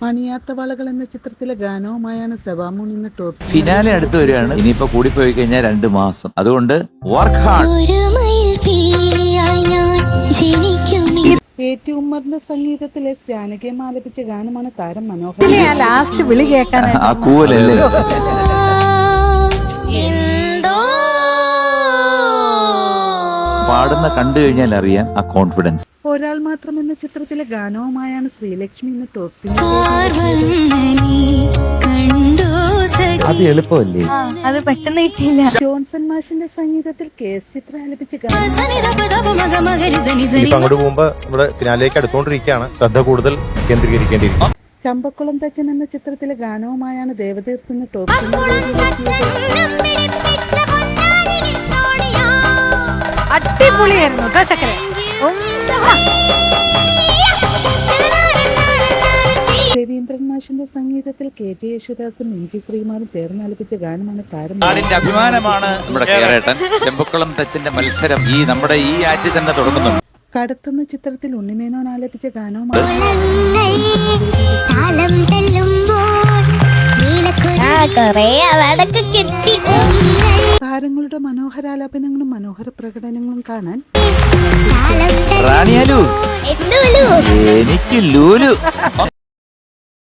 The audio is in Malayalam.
മണിയാത്ത വളകൾ എന്ന ചിത്രത്തിലെ ഗാനവുമായാണ് സെവാമൂൺ ഇന്ന് ടോപ്പ് ഫിനാലെ അടുത്ത് വരികയാണ്. ഇനിയിപ്പോ കൂടിപ്പോയി കഴിഞ്ഞാൽ 2 മാസം. അതുകൊണ്ട് വർക്ക് ഹാർഡ്. എ.ടി. ഉമ്മറിന്റെ സംഗീതത്തിലെ ജാനകിയമ്മ ആലപിച്ച ഗാനമാണ് താരം മനോഹരം. ലാസ്റ്റ് വിളി കേൾക്കാൻ ആ കൂവലല്ലേ. പാടുന്ന കണ്ടു കഴിഞ്ഞാൽ അറിയാം ആ കോൺഫിഡൻസ്. ഒരാൾ മാത്രം എന്ന ചിത്രത്തിലെ ഗാനവുമായാണ് ശ്രീലക്ഷ്മി ഇന്ന് ടോപ്പ് അത് എളുപ്പമല്ലേ. അത് പെട്ടെന്ന് കിട്ടിയില്ല. ജോൺസൺ മാഷിന്റെ സംഗീതത്തിൽ കെ.എസ്. ചിത്ര ആലപിച്ച ഗാനം ഇനിയിപ്പോ അങ്ങോട്ട് പോകുമ്പോ നമ്മുടെ ഫിനാലേക്ക് അടുത്തോണ്ടിരിക്കുകയാണ്. ശ്രദ്ധ കൂടുതൽ കേന്ദ്രീകരിക്കേണ്ടിയിരിക്കും. ചമ്പക്കുളം തച്ചൻ എന്ന ചിത്രത്തിലെ ഗാനവുമായാണ് ദേവതീർത്ത് ഇന്ന് ടോപ്പ് അടിപൊളിയായിരുന്നു ചക്കര. രവീന്ദ്രൻ മാഷിന്റെ സംഗീതത്തിൽ കെ.ജെ. യേശുദാസും എം.ജി. ശ്രീകുമാറും ചേർന്ന് ആലപിച്ച ഗാനമാണ് താരം. നാടിന്റെ അഭിമാനമാണ് നമ്മുടെ കേരളൻ. ചെമ്പക്കുളം തച്ചിന്റെ മത്സരം നമ്മുടെ ഈ ആറ്റിൽ തന്നെ തുടങ്ങുന്നു. കടത്തുന്ന ചിത്രത്തിൽ ഉണ്ണിമേനോൻ ആലപിച്ച ഗാനവുമാണ് താരങ്ങളുടെ മനോഹരാലാപനങ്ങളും മനോഹര പ്രകടനങ്ങളും കാണാൻ റാണിയാലു എനിക്ക് ലൂലു